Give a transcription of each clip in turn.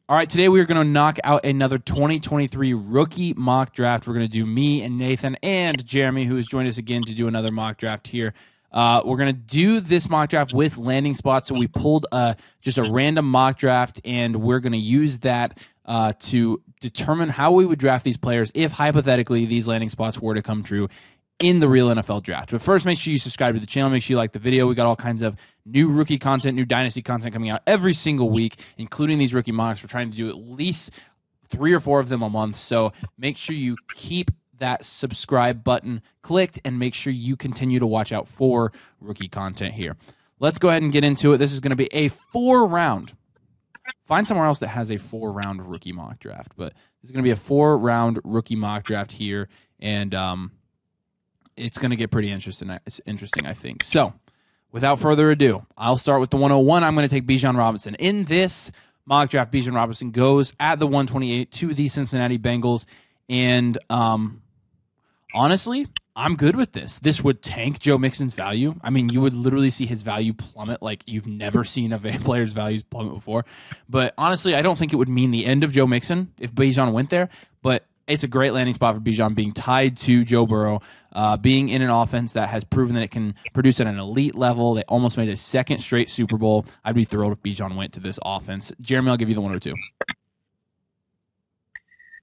All right, today we are going to knock out another 2023 rookie mock draft. We're going to do me and Nathan and Jeremy, who has joined us again to do another mock draft here. We're going to do this mock draft with landing spots. So we pulled just a random mock draft, and we're going to use that to determine how we would draft these players if hypothetically these landing spots were to come true in the real NFL draft. But first, make sure you subscribe to the channel. Make sure you like the video. We got all kinds of new rookie content, new Dynasty content coming out every single week, including these rookie mocks. We're trying to do at least 3 or 4 of them a month. So make sure you keep that subscribe button clicked and make sure you continue to watch out for rookie content here. Let's go ahead and get into it. This is going to be a 4-round. Find somewhere else that has a 4-round rookie mock draft, but this is going to be a 4-round rookie mock draft here, and it's going to get pretty interesting. It's interesting, I think. So, without further ado, I'll start with the 101. I'm going to take Bijan Robinson. In this mock draft, Bijan Robinson goes at the 128 to the Cincinnati Bengals, and honestly, I'm good with this. This would tank Joe Mixon's value. I mean, you would literally see his value plummet like you've never seen a player's values plummet before. But honestly, I don't think it would mean the end of Joe Mixon if Bijan went there, but it's a great landing spot for Bijan, being tied to Joe Burrow, being in an offense that has proven that it can produce at an elite level. They almost made a second straight Super Bowl. I'd be thrilled if Bijan went to this offense. Jeremy, I'll give you the 102.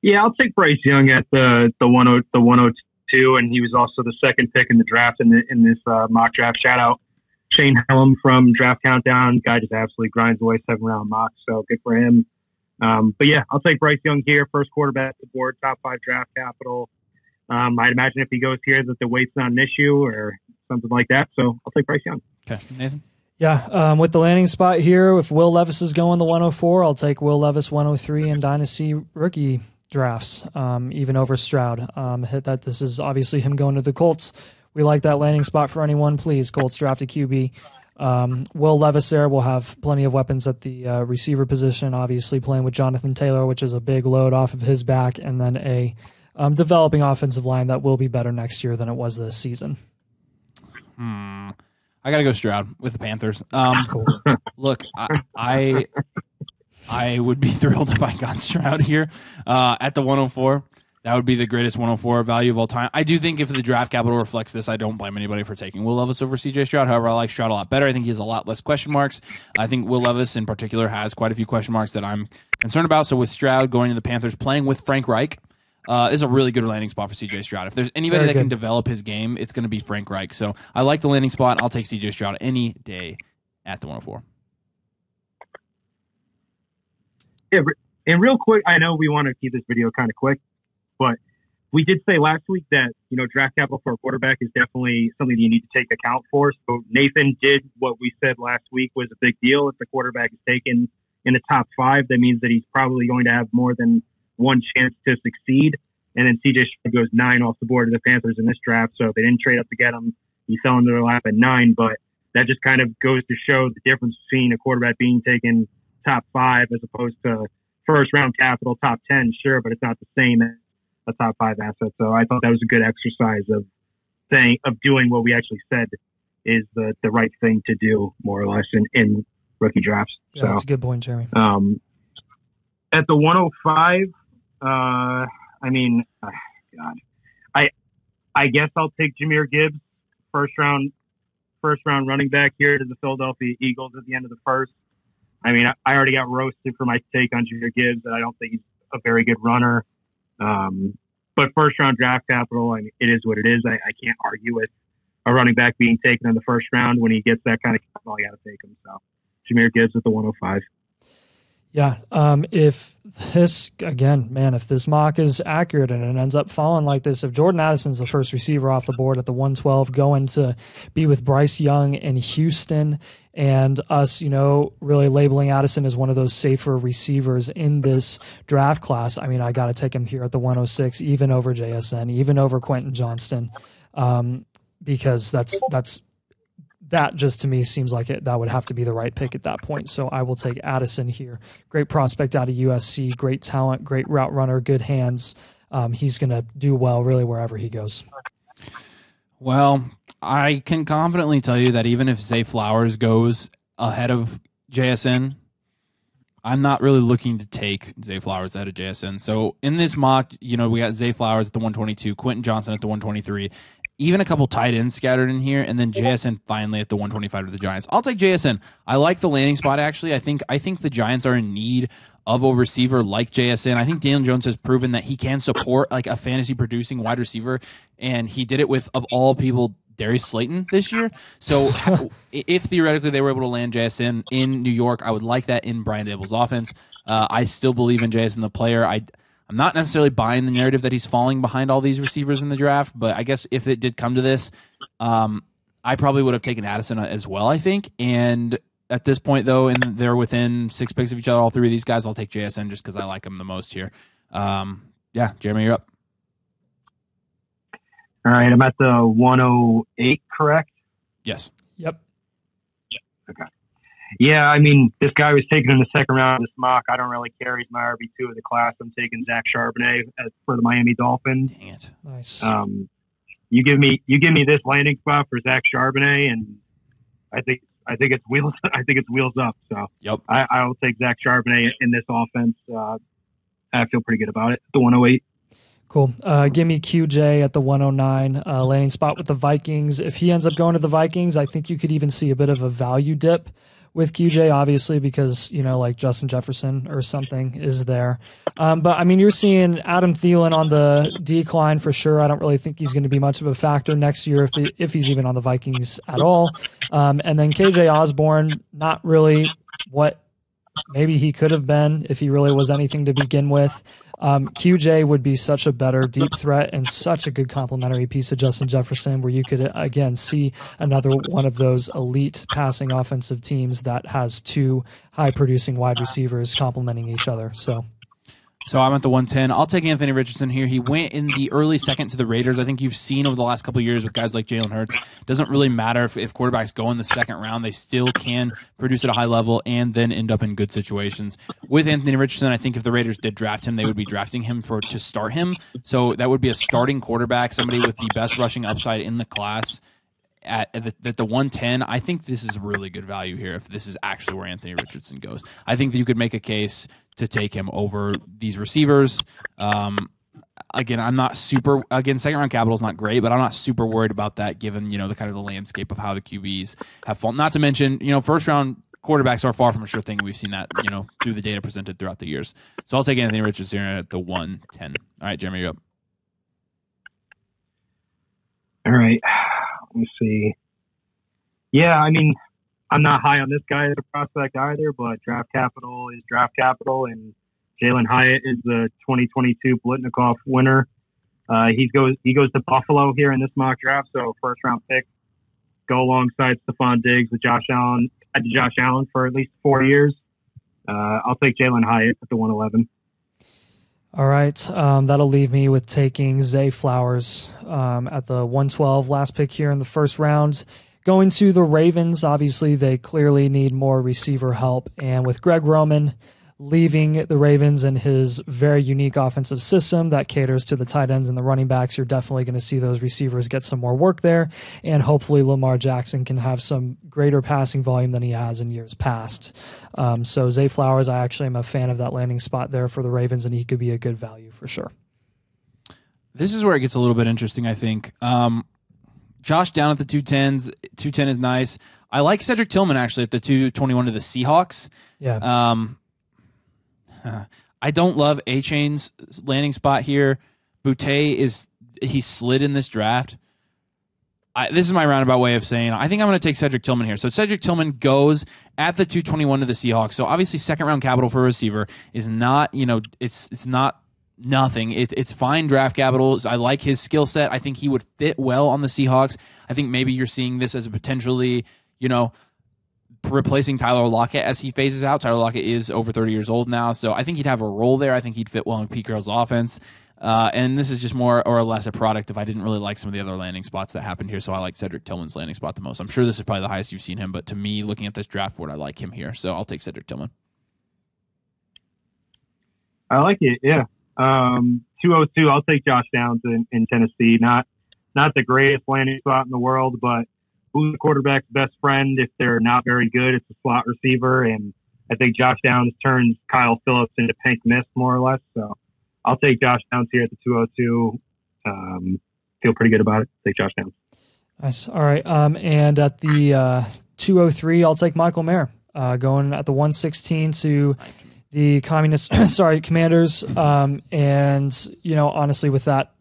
Yeah, I'll take Bryce Young at the 102, and he was also the second pick in the draft in this mock draft. Shout out Shane Hallam from Draft Countdown. Guy just absolutely grinds away 7-round mocks, so good for him. But yeah, I'll take Bryce Young here. First quarterback at the board, top 5 draft capital. I'd imagine if he goes here that the weight's not an issue or something like that. So I'll take Bryce Young. Okay, Nathan? Yeah, with the landing spot here, if Will Levis is going the 104, I'll take Will Levis 103 in Dynasty rookie drafts, even over Stroud. This is obviously him going to the Colts. We like that landing spot for anyone. Please, Colts draft a QB. Will Levis there will have plenty of weapons at the receiver position, obviously playing with Jonathan Taylor, which is a big load off of his back, and then a developing offensive line that will be better next year than it was this season. I got to go Stroud with the Panthers. That's cool. Look, I would be thrilled if I got Stroud here at the 104. That would be the greatest 104 value of all time. I do think if the draft capital reflects this, I don't blame anybody for taking Will Levis over C.J. Stroud. However, I like Stroud a lot better. I think he has a lot less question marks. I think Will Levis in particular has quite a few question marks that I'm concerned about. So with Stroud going to the Panthers, playing with Frank Reich is a really good landing spot for C.J. Stroud. If there's anybody that can develop his game, it's going to be Frank Reich. So I like the landing spot. I'll take C.J. Stroud any day at the 104. Yeah, and real quick, I know we want to keep this video kind of quick, but we did say last week that, draft capital for a quarterback is definitely something that you need to take account for. So Nathan did what we said last week was a big deal. If the quarterback is taken in the top 5, that means that he's probably going to have more than one chance to succeed. And then CJ Stroud goes 9 off the board to the Panthers in this draft. So they didn't trade up to get him. He fell into their lap at 9, but that just kind of goes to show the difference between a quarterback being taken top 5 as opposed to first round capital, top 10, sure, but it's not the same as a top 5 asset. So I thought that was a good exercise of doing what we actually said is the right thing to do, more or less, in rookie drafts. Yeah, that's a good point, Jeremy. At the 105, God, I guess I'll take Jahmyr Gibbs, first round running back here to the Philadelphia Eagles at the end of the first. I mean, I already got roasted for my take on Jahmyr Gibbs, and I don't think he's a very good runner. But first-round draft capital, I mean, it is what it is. I can't argue with a running back being taken in the first round. When he gets that kind of capital, I got to take him. So Jahmyr Gibbs at the 105. Yeah, if this mock is accurate and it ends up falling like this, if Jordan Addison's the first receiver off the board at the 112, going to be with Bryce Young in Houston, and us, really labeling Addison as one of those safer receivers in this draft class, I mean, I got to take him here at the 106, even over JSN, even over Quentin Johnston, because that just to me seems like that would have to be the right pick at that point. So I will take Addison here. Great prospect out of USC, great talent, great route runner, good hands. He's going to do well really wherever he goes. Well, I can confidently tell you that even if Zay Flowers goes ahead of JSN, I'm not really looking to take Zay Flowers ahead of JSN. So in this mock, we got Zay Flowers at the 122, Quentin Johnson at the 123, even a couple tight ends scattered in here, and then JSN finally at the 125 to the Giants. I'll take JSN. I like the landing spot, actually. I think the Giants are in need of a receiver like JSN. I think Daniel Jones has proven that he can support like a fantasy producing wide receiver, and he did it with, of all people, Darius Slayton this year. So if theoretically they were able to land JSN in New York, I would like that in Brian Daboll's offense. I still believe in JSN the player. I'm not necessarily buying the narrative that he's falling behind all these receivers in the draft, but I guess if it did come to this, I probably would have taken Addison as well, I think. And at this point, though, and they're within 6 picks of each other, all three of these guys, I'll take JSN just because I like him the most here. Yeah, Jeremy, you're up. All right, I'm at the 108, correct? Yes. Yep. Okay. Yeah, I mean, this guy was taken in the second round of this mock. I don't really care. He's my RB2 of the class. I'm taking Zach Charbonnet for the Miami Dolphins. Dang it. Nice. You give me this landing spot for Zach Charbonnet, and I think it's wheels. I think it's wheels up. So yep. I will take Zach Charbonnet in this offense. I feel pretty good about it. The 108. Cool. Give me QJ at the 109 landing spot with the Vikings. If he ends up going to the Vikings, I think you could even see a bit of a value dip with QJ, obviously, because, like Justin Jefferson or something is there. But, I mean, you're seeing Adam Thielen on the decline for sure. I don't really think he's going to be much of a factor next year if he's even on the Vikings at all. And then KJ Osborne, not really what maybe he could have been if he really was anything to begin with. QJ would be such a better deep threat and such a good complementary piece of Justin Jefferson, where you could, again, see another one of those elite passing offensive teams that has two high-producing wide receivers complementing each other. So I'm at the 110. I'll take Anthony Richardson here. He went in the early second to the Raiders. I think you've seen over the last couple of years with guys like Jalen Hurts. Doesn't really matter if quarterbacks go in the second round. They still can produce at a high level and then end up in good situations. With Anthony Richardson, I think if the Raiders did draft him, they would be drafting him to start him. So that would be a starting quarterback, somebody with the best rushing upside in the class. At the 110, I think this is really good value here if this is actually where Anthony Richardson goes. I think that you could make a case to take him over these receivers. Again, I'm not super. Again, second round capital is not great, but I'm not super worried about that given the kind of the landscape of how the QBs have fallen. Not to mention, first round quarterbacks are far from a sure thing. We've seen that through the data presented throughout the years. So I'll take Anthony Richardson here at the 110. All right, Jeremy, you're up. All right. Let me see. Yeah, I mean, I'm not high on this guy as a prospect either, but draft capital is draft capital, and Jalen Hyatt is the 2022 Blitnikoff winner. He goes to Buffalo here in this mock draft, so first round pick. Go alongside Stephon Diggs with Josh Allen for at least 4 years. I'll take Jalen Hyatt at the 111. All right, that'll leave me with taking Zay Flowers at the 112, last pick here in the first round. Going to the Ravens, obviously they clearly need more receiver help, and with Greg Roman leaving the Ravens and his very unique offensive system that caters to the tight ends and the running backs, you're definitely going to see those receivers get some more work there, and hopefully Lamar Jackson can have some greater passing volume than he has in years past. So Zay Flowers, I actually am a fan of that landing spot there for the Ravens, and he could be a good value for sure. This is where it gets a little bit interesting, I think. Josh down at the 210s. 210 is nice. I like Cedric Tillman actually at the 221 to the Seahawks. Yeah. I don't love A-Chain's landing spot here. Boutte he slid in this draft. This is my roundabout way of saying I think I'm going to take Cedric Tillman here. So Cedric Tillman goes at the 221 to the Seahawks. So obviously second round capital for a receiver is not, it's not nothing. It's fine draft capital. I like his skill set. I think he would fit well on the Seahawks. I think maybe you're seeing this as a potentially, replacing Tyler Lockett as he phases out. Tyler Lockett is over 30 years old now, so I think he'd have a role there. I think he'd fit well in Pete Carroll's offense. And this is just more or less a product of I didn't really like some of the other landing spots that happened here, so I like Cedric Tillman's landing spot the most. I'm sure this is probably the highest you've seen him, but to me, looking at this draft board, I like him here, so I'll take Cedric Tillman. I like it, yeah. 202, I'll take Josh Downs in Tennessee. Not the greatest landing spot in the world, but who's the quarterback's best friend if they're not very good? It's a slot receiver, and I think Josh Downs turns Kyle Phillips into pink mist, more or less. So I'll take Josh Downs here at the 202. Feel pretty good about it. Take Josh Downs. Nice. All right. And at the 203, I'll take Michael Mayer, going at the 116 to the Commanders. And, honestly, with that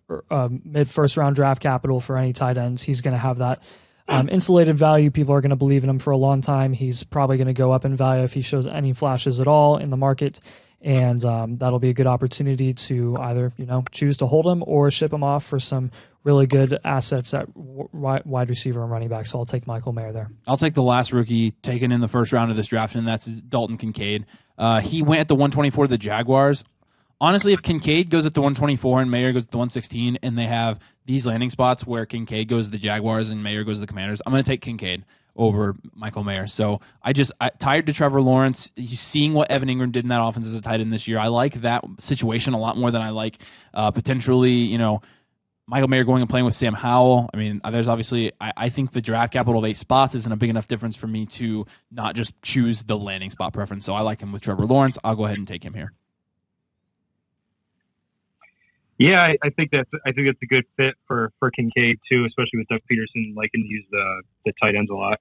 mid-first round draft capital for any tight ends, he's going to have that insulated value. People are going to believe in him for a long time. He's probably going to go up in value if he shows any flashes at all in the market. And that'll be a good opportunity to either, choose to hold him or ship him off for some really good assets at wide receiver and running back. So I'll take Michael Mayer there. I'll take the last rookie taken in the first round of this draft, and that's Dalton Kincaid. He went at the 124 to the Jaguars. Honestly, if Kincaid goes at the 124 and Mayer goes at the 116, and they have these landing spots where Kincaid goes to the Jaguars and Mayer goes to the Commanders, I'm going to take Kincaid over Michael Mayer. So I tied to Trevor Lawrence. Seeing what Evan Ingram did in that offense as a tight end this year, I like that situation a lot more than I like potentially, Michael Mayer going and playing with Sam Howell. I mean, there's obviously, I think the draft capital of 8 spots isn't a big enough difference for me to not just choose the landing spot preference. So I like him with Trevor Lawrence. I'll go ahead and take him here. Yeah, I think that's a good fit for Kincaid too, especially with Doug Peterson liking to use the tight ends a lot.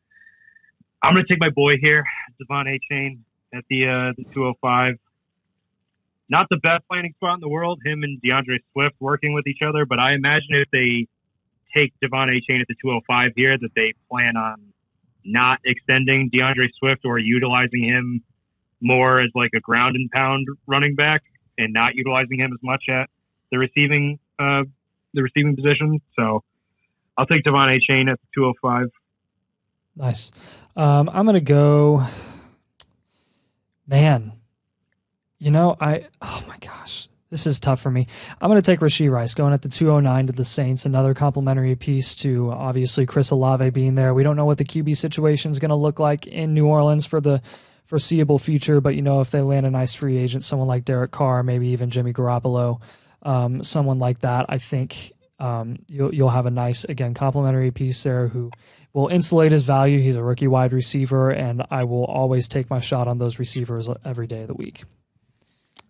I'm going to take my boy here, Devon Achane, at the 205. Not the best landing spot in the world, him and DeAndre Swift working with each other, but I imagine if they take Devon Achane at the 205 here, that they plan on not extending DeAndre Swift or utilizing him more as like a ground and pound running back and not utilizing him as much at the receiving position. So I'll take Devon Achane at the 205. Nice. I'm going to go, man, oh my gosh, this is tough for me. I'm going to take Rashee Rice going at the 209 to the Saints, another complimentary piece to obviously Chris Olave being there. We don't know what the QB situation is going to look like in New Orleans for the foreseeable future, but if they land a nice free agent, someone like Derek Carr, maybe even Jimmy Garoppolo, someone like that, I think you'll have a nice, again, complimentary piece there who will insulate his value. He's a rookie wide receiver, and I will always take my shot on those receivers every day of the week.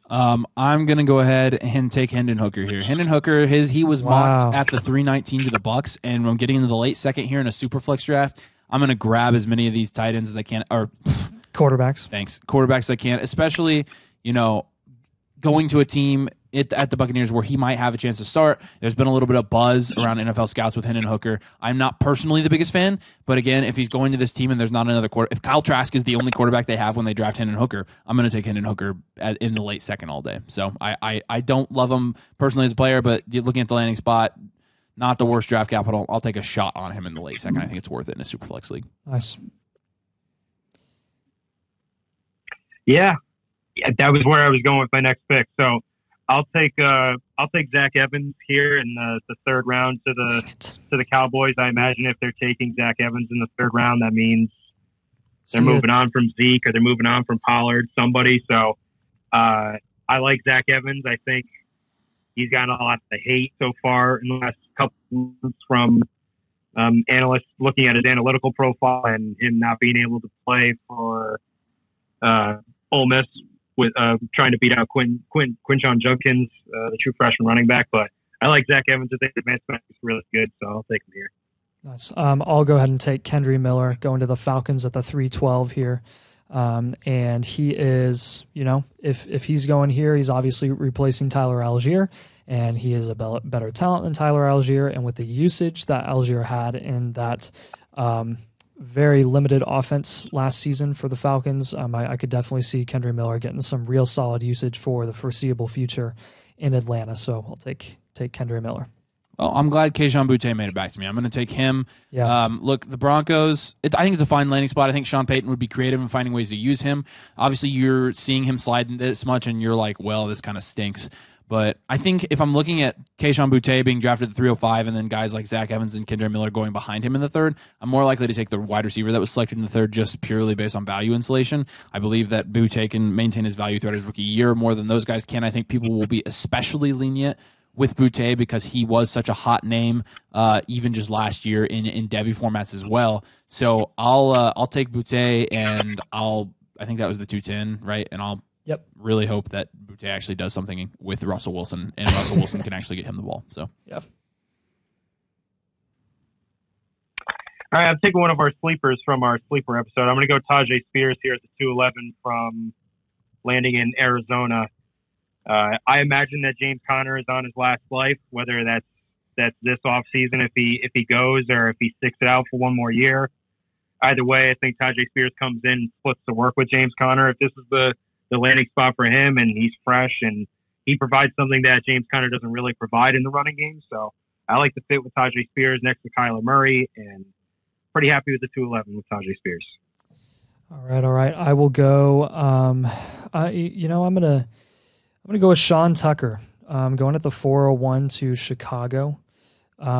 I'm going to go ahead and take Hendon Hooker here. Hendon Hooker, he was mocked at the 319 to the Bucs, and I'm getting into the late second here in a super flex draft. I'm going to grab as many of these tight ends as I can, or quarterbacks. Thanks. Quarterbacks as I can, especially, going to a team at the Buccaneers where he might have a chance to start. There's been a little bit of buzz around NFL scouts with Hendon Hooker. I'm not personally the biggest fan, but again, if he's going to this team and there's not another if Kyle Trask is the only quarterback they have when they draft Hendon Hooker, I'm going to take Hendon Hooker in the late second all day. So I don't love him personally as a player, but looking at the landing spot, not the worst draft capital. I'll take a shot on him in the late second. I think it's worth it in a super flex league. Nice. Yeah, that was where I was going with my next pick. So I'll take Zach Evans here in the third round to the Cowboys. I imagine if they're taking Zach Evans in the third round, that means they're moving on from Zeke or they're moving on from Pollard, somebody. So I like Zach Evans. I think he's gotten a lot of hate so far in the last couple of months from analysts looking at his analytical profile and him not being able to play for Ole Miss with trying to beat out Quinshon Judkins, the true freshman running back. But I like Zach Evans. I think the advancement is really good, so I'll take him here. Nice. I'll go ahead and take Kendry Miller going to the Falcons at the 312 here. And he is, if he's going here, he's obviously replacing Tyler Algier, and he is a better talent than Tyler Algier. And with the usage that Algier had in that very limited offense last season for the Falcons, I could definitely see Kendry Miller getting some real solid usage for the foreseeable future in Atlanta. So I'll take Kendry Miller. Well, I'm glad Kayshon Boutte made it back to me. I'm going to take him. Yeah. Look, the Broncos, I think it's a fine landing spot. I think Sean Payton would be creative in finding ways to use him. Obviously, you're seeing him slide this much, and you're like, well, this kind of stinks. But I think if I'm looking at Kayshon Boutte being drafted at 305 and then guys like Zach Evans and Kendry Miller going behind him in the third, I'm more likely to take the wide receiver that was selected in the third just purely based on value insulation. I believe that Boutte can maintain his value throughout his rookie year more than those guys can. I think people will be especially lenient with Boutte because he was such a hot name even just last year in Devy formats as well. So I'll take Boutte, and I think that was the 210, right? And I'll really hope that Butte actually does something with Russell Wilson, and Russell Wilson can actually get him the ball. So yeah. All right, I'm taking one of our sleepers from our sleeper episode. I'm going to go Tajay Spears here at the 211 from landing in Arizona. I imagine that James Conner is on his last life, whether that's this offseason if he goes or if he sticks it out for one more year. Either way, I think Tajay Spears comes in and splits the work with James Conner. If this is the landing spot for him and he's fresh and he provides something that James Conner doesn't really provide in the running game. So I like to fit with Tajay Spears next to Kyler Murray, and pretty happy with the 211 with Tajay Spears. All right. I will go. I'm gonna go with Sean Tucker. Going at the 401 to Chicago.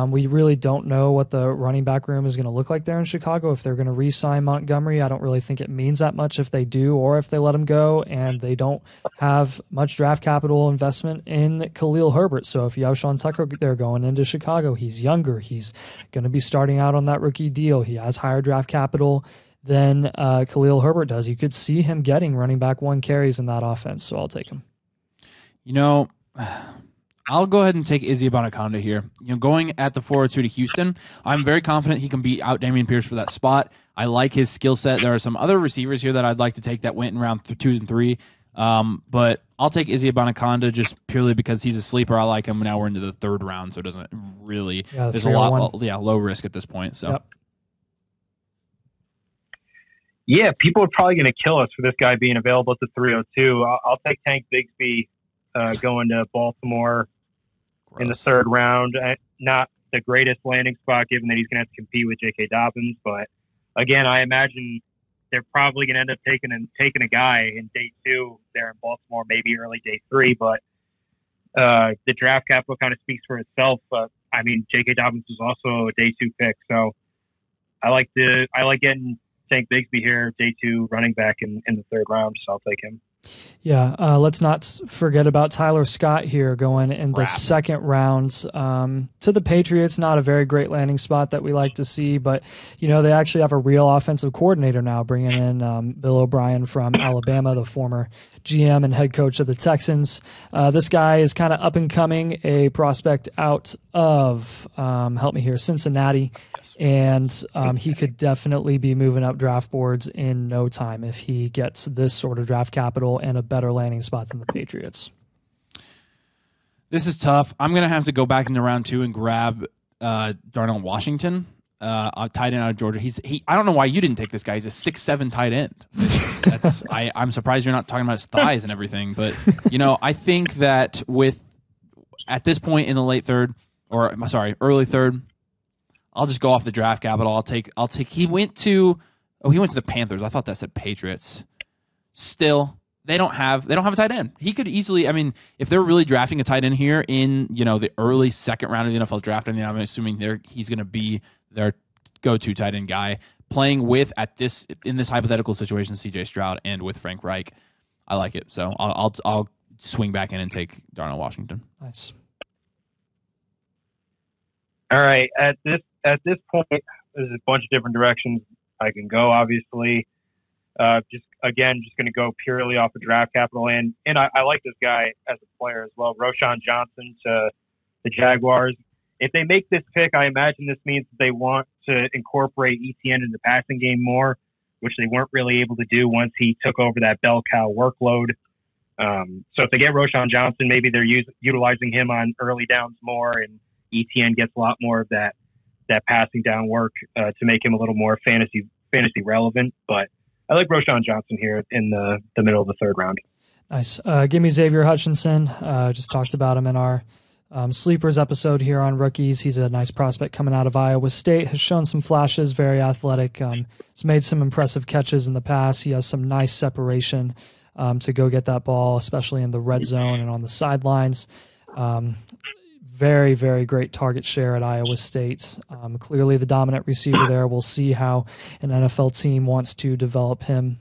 We really don't know what the running back room is going to look like there in Chicago. If they're going to re-sign Montgomery, I don't really think it means that much if they do or if they let him go, and they don't have much draft capital investment in Khalil Herbert. So if you have Sean Tucker there going into Chicago, he's younger. He's going to be starting out on that rookie deal. He has higher draft capital than Khalil Herbert does. You could see him getting running back 1 carries in that offense, so I'll take him. I'll go ahead and take Izzy Abonaconda here. Going at the 402 to Houston, I'm very confident he can beat out Dameon Pierce for that spot. I like his skill set. There are some other receivers here that I'd like to take that went in round 2 and 3. But I'll take Izzy Abonaconda just purely because he's a sleeper. I like him. Now we're into the 3rd round, so it doesn't really. There's a lot, low risk at this point. So. Yep. Yeah, people are probably going to kill us for this guy being available at the 302. I'll take Tank Bigsby going to Baltimore. Gross. In the 3rd round. Not the greatest landing spot given that he's going to have to compete with J.K. Dobbins. But, again, I imagine they're probably going to end up taking a guy in day 2 there in Baltimore, maybe early day 3. But the draft capital kind of speaks for itself. But, I mean, J.K. Dobbins is also a day 2 pick. So I like getting Tank Bigsby here, day 2 running back in the 3rd round. So I'll take him. Yeah, let's not forget about Tyler Scott here going in the 2nd round to the Patriots. Not a very great landing spot that we like to see, but they actually have a real offensive coordinator now, bringing in Bill O'Brien from Alabama, the former GM and head coach of the Texans. This guy is kind of up and coming, a prospect out of Cincinnati. And he could definitely be moving up draft boards in no time if he gets this sort of draft capital and a better landing spot than the Patriots. This is tough. I'm going to have to go back into round 2 and grab Darnell Washington, a tight end out of Georgia. I don't know why you didn't take this guy. He's a 6'7" tight end. I'm surprised you're not talking about his thighs and everything. But, I think that at this point in the early 3rd, I'll just go off the draft capital. I'll take. He went to the Panthers. I thought that said Patriots. Still, they don't have a tight end. He could easily. I mean, if they're really drafting a tight end here in the early 2nd round of the NFL draft, I'm assuming he's going to be their go-to tight end guy. Playing with in this hypothetical situation, C.J. Stroud and with Frank Reich, I like it. So I'll swing back in and take Darnell Washington. Nice. All right, at this point, there's a bunch of different directions I can go. Obviously, just going to go purely off of draft capital, and I like this guy as a player as well. Roschon Johnson to the Jaguars. If they make this pick, I imagine this means that they want to incorporate ETN into the passing game more, which they weren't really able to do once he took over that bell cow workload. So if they get Roschon Johnson, maybe they're utilizing him on early downs more, and ETN gets a lot more of that passing down work to make him a little more fantasy relevant. But I like Roschon Johnson here in the middle of the 3rd round. Nice. Give me Xavier Hutchinson. Just talked about him in our sleepers episode here on rookies. He's a nice prospect coming out of Iowa State, has shown some flashes, very athletic. He's made some impressive catches in the past. He has some nice separation to go get that ball, especially in the red zone and on the sidelines. Very, very great target share at Iowa State. Clearly the dominant receiver there. We'll see how an NFL team wants to develop him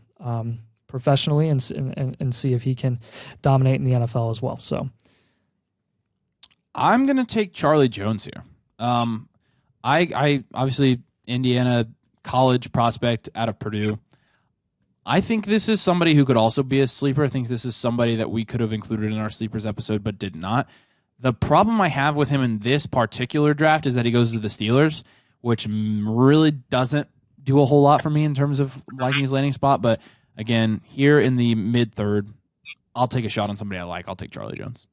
professionally and see if he can dominate in the NFL as well. So I'm going to take Charlie Jones here. I obviously Indiana college prospect out of Purdue. I think this is somebody who could also be a sleeper. I think this is somebody that we could have included in our sleepers episode but did not. The problem I have with him in this particular draft is that he goes to the Steelers, which really doesn't do a whole lot for me in terms of liking his landing spot. But again, here in the mid-third, I'll take a shot on somebody I like. I'll take Charlie Jones.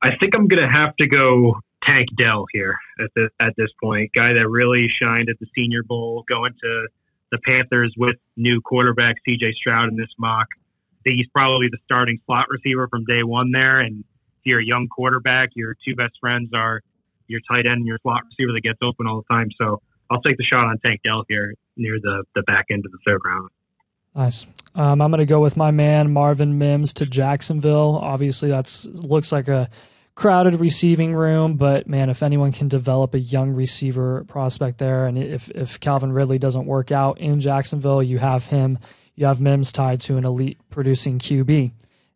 I think I'm going to have to go Tank Dell here at this point. Guy that really shined at the Senior Bowl, going to the Panthers with new quarterback C.J. Stroud in this mock. I think he's probably the starting slot receiver from day one there. And if you're a young quarterback, your two best friends are your tight end and your slot receiver that gets open all the time. So I'll take the shot on Tank Dell here near the back end of the third round. Nice. I'm going to go with my man Marvin Mims to Jacksonville. Obviously, that looks like a crowded receiving room, but man, if anyone can develop a young receiver prospect there, and if Calvin Ridley doesn't work out in Jacksonville, you have Mims tied to an elite producing QB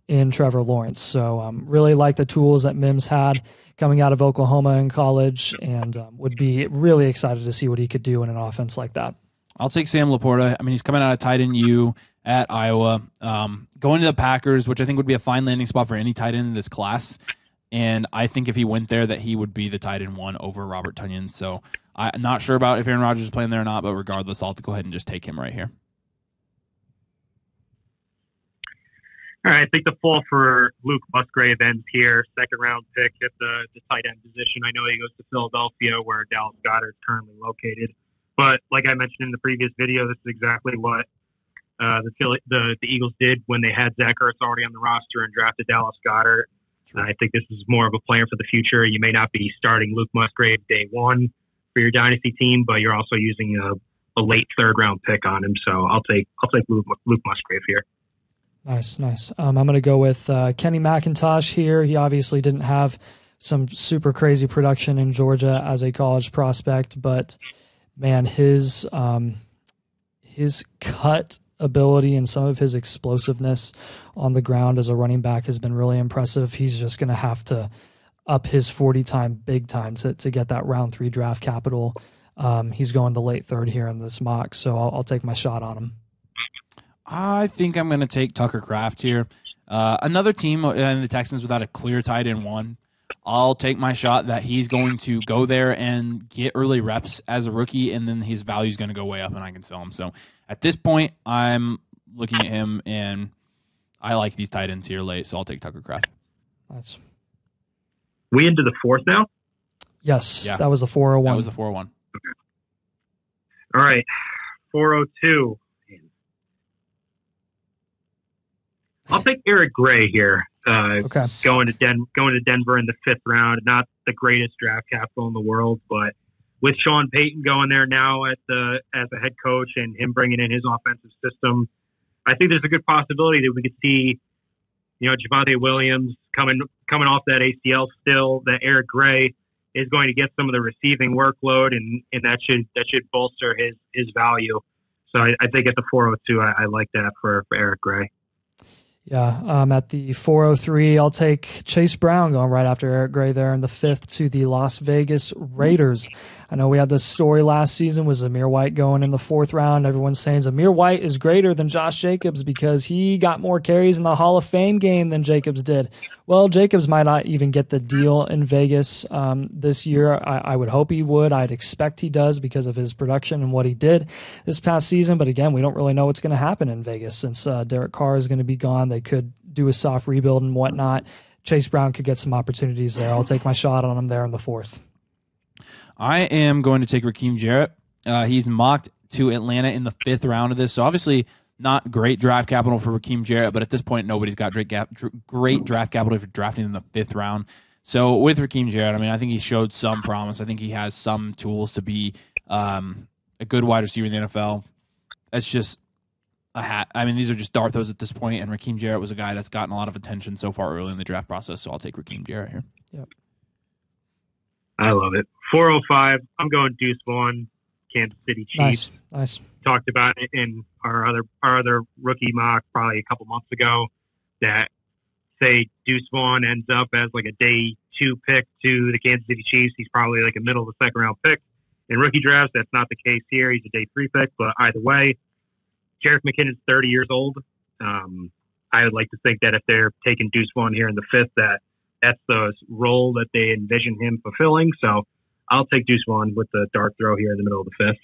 in Trevor Lawrence. So really like the tools that Mims had coming out of Oklahoma in college, and would be really excited to see what he could do in an offense like that. I'll take Sam Laporta. I mean, he's coming out of tight end U at Iowa, going to the Packers, which I think would be a fine landing spot for any tight end in this class. And I think if he went there, that he would be the tight end one over Robert Tonyan. So I'm not sure about if Aaron Rodgers is playing there or not, but regardless, I'll go ahead and just take him right here. All right, I think the fall for Luke Musgrave ends here. Second round pick at the tight end position. I know he goes to Philadelphia, where Dallas Goedert is currently located. But like I mentioned in the previous video, this is exactly what the Eagles did when they had Zach Ertz already on the roster and drafted Dallas Goedert. I think this is more of a plan for the future. You may not be starting Luke Musgrave day one for your dynasty team, but you're also using a late third round pick on him. So I'll take Luke Musgrave here. Nice. I'm going to go with Kenny McIntosh here. He obviously didn't have some super crazy production in Georgia as a college prospect, but man, his cut ability and some of his explosiveness on the ground as a running back has been really impressive. He's just going to have to up his 40 time big time to get that round 3 draft capital. He's going the late third here in this mock, so I'll take my shot on him. I think I'm going to take Tucker Kraft here. Another team in the Texans without a clear tight end one. I'll take my shot that he's going to go there and get early reps as a rookie, and then his value is going to go way up and I can sell him. So at this point, I'm looking at him, and I like these tight ends here late, so I'll take Tucker Kraft. Nice. We into the fourth now? Yes, yeah. That was the 401. That was the 401. Okay. All right, 402. I'll take Eric Gray here. Okay. Going to Denver in the 5th round. Not the greatest draft capital in the world, but with Sean Payton going there now as a head coach and him bringing in his offensive system, I think there's a good possibility that we could see, Javonte Williams coming off that ACL still. That Eric Gray is going to get some of the receiving workload, and that should bolster his value. So I think at the 402, I like that for Eric Gray. Yeah, at the 403, I'll take Chase Brown going right after Eric Gray there in the 5th to the Las Vegas Raiders. I know we had this story last season with Zamir White going in the 4th round. Everyone's saying Zamir White is greater than Josh Jacobs because he got more carries in the Hall of Fame game than Jacobs did. Well, Jacobs might not even get the deal in Vegas this year. I would hope he would. I'd expect he does because of his production and what he did this past season. But again, we don't really know what's going to happen in Vegas since Derek Carr is going to be gone. They could do a soft rebuild and whatnot. Chase Brown could get some opportunities there. I'll take my shot on him there in the 4th. I am going to take Raheem Jarrett. He's mocked to Atlanta in the 5th round of this. So obviously not great draft capital for Raheem Jarrett, but at this point, nobody's got great draft capital for drafting in the 5th round. So with Raheem Jarrett, I mean, I think he showed some promise. I think he has some tools to be a good wide receiver in the NFL. It's just a hat. I mean, these are just dart throws at this point, and Raheem Jarrett was a guy that's gotten a lot of attention so far early in the draft process, so I'll take Raheem Jarrett here. Yep. I love it. 405, I'm going Deuce Vaughn, Kansas City Chiefs. Nice. Talked about it in our other rookie mock probably a couple months ago that say Deuce Vaughn ends up as like a day 2 pick to the Kansas City Chiefs. He's probably like a middle of the 2nd round pick. In rookie drafts, that's not the case here. He's a day 3 pick, but either way, Jerick McKinnon's 30 years old. I would like to think that if they're taking Deuce Vaughn here in the 5th, that's the role that they envision him fulfilling. So I'll take Deuce Vaughn with the dart throw here in the middle of the 5th.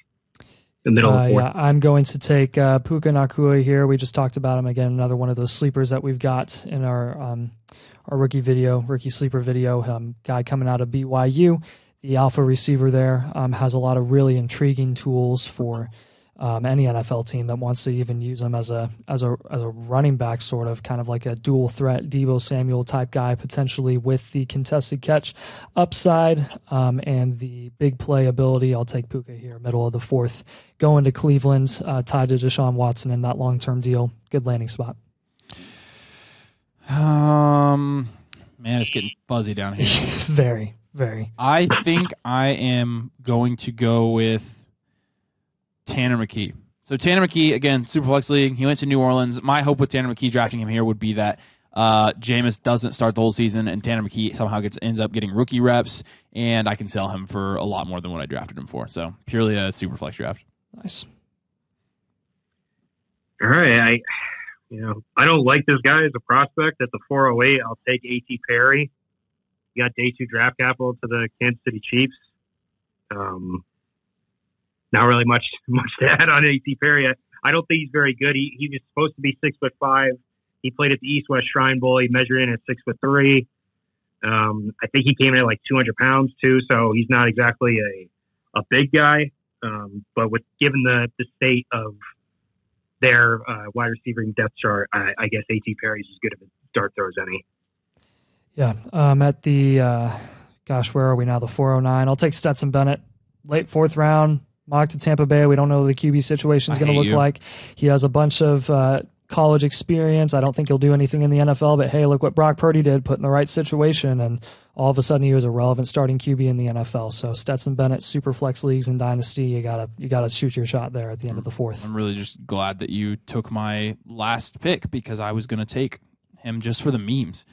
The middle of the 4th. Yeah, I'm going to take Puka Nacua here. We just talked about him again. Another one of those sleepers that we've got in our rookie sleeper video. Guy coming out of BYU, the alpha receiver there, has a lot of really intriguing tools for any NFL team that wants to even use him as a running back, sort of kind of like a dual threat Deebo Samuel type guy, potentially with the contested catch upside and the big play ability. I'll take Puka here, middle of the 4th, going to Cleveland, tied to Deshaun Watson in that long-term deal. Good landing spot. Man, it's getting fuzzy down here. Very, very. I think I am going to go with Tanner McKee. So Tanner McKee, again, Superflex League. He went to New Orleans. My hope with Tanner McKee drafting him here would be that Jameis doesn't start the whole season and Tanner McKee somehow ends up getting rookie reps, and I can sell him for a lot more than what I drafted him for. So purely a Superflex draft. Nice. All right. I don't like this guy as a prospect. At the 408, I'll take A.T. Perry. He got day 2 draft capital to the Kansas City Chiefs. Not really much to add on A.T. Perry. I don't think he's very good. He was supposed to be 6'5". He played at the East West Shrine Bowl. He measured in at 6'3". I think he came in at like 200 pounds too, so he's not exactly a big guy. But given the state of their wide receiving depth chart, I guess A.T. Perry's as good of a dart throw as any. Yeah. At the where are we now? The 409. I'll take Stetson Bennett, late 4th round. Mock to Tampa Bay. We don't know what the QB situation is going to look like. He has a bunch of college experience. I don't think he'll do anything in the NFL, but hey, look what Brock Purdy did, put in the right situation, and all of a sudden he was a relevant starting QB in the NFL. So Stetson Bennett, super flex leagues and Dynasty, you gotta shoot your shot there at the end of the 4th. I'm really just glad that you took my last pick because I was going to take him just for the memes.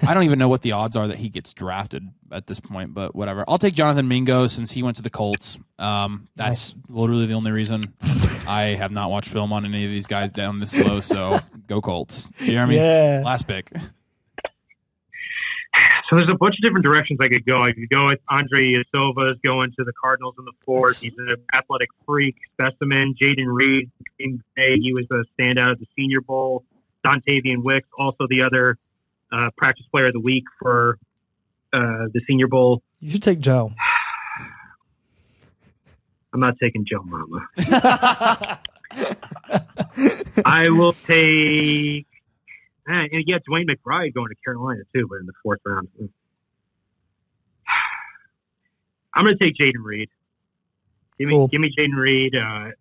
I don't even know what the odds are that he gets drafted at this point, but whatever. I'll take Jonathan Mingo since he went to the Colts. That's literally the only reason. I have not watched film on any of these guys down this low, so go Colts. Jeremy, last pick. So there's a bunch of different directions I could go. I could go with Andre Silva's going to the Cardinals in the 4th. He's an athletic freak specimen. Jaden Reed, he was a standout at the Senior Bowl. Dontavian Wicks, also the other practice player of the week for the Senior Bowl. You should take Joe. I'm not taking Joe Mama. I will take Dwayne McBride going to Carolina too, but in the 4th round. I'm going to take Jaden Reed. Give me Jaden Reed. I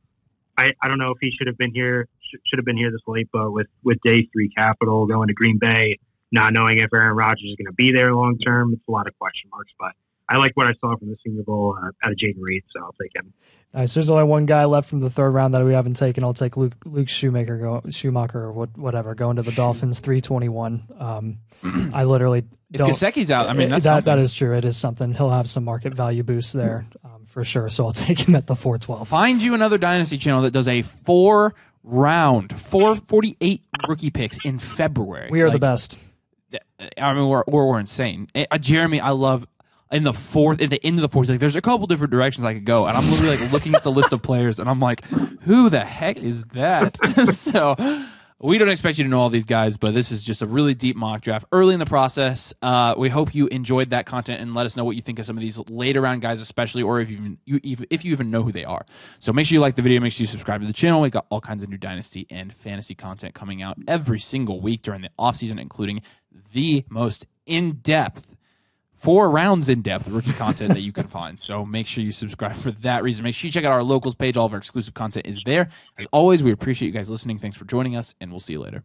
don't know if he should have been here this late, but with day 3 capital going to Green Bay, not knowing if Aaron Rodgers is going to be there long term, it's a lot of question marks. But I like what I saw from the Senior Bowl out of Jaden Reed, so I'll take him. Nice. There's only one guy left from the 3rd round that we haven't taken. I'll take Luke Schumacher or whatever, going to the Dolphins, 321. I literally if Gesicki's out, I mean that is true. It is something. He'll have some market value boost there for sure. So I'll take him at the 412. Find you another Dynasty channel that does a 448 rookie picks in February. We are the best. I mean, we're insane. Jeremy, I love at the end of the 4th. Like, there's a couple different directions I could go, and I'm literally like looking at the list of players, and I'm like, who the heck is that? So we don't expect you to know all these guys, but this is just a really deep mock draft early in the process. We hope you enjoyed that content, and let us know what you think of some of these later round guys, especially, or if you even know who they are. So make sure you like the video, make sure you subscribe to the channel. We got all kinds of new Dynasty and fantasy content coming out every single week during the offseason, including the most in-depth 4 rounds in-depth rookie content that you can find. So make sure you subscribe for that reason. Make sure you check out our locals page. All of our exclusive content is there. As always, we appreciate you guys listening. Thanks for joining us, and we'll see you later.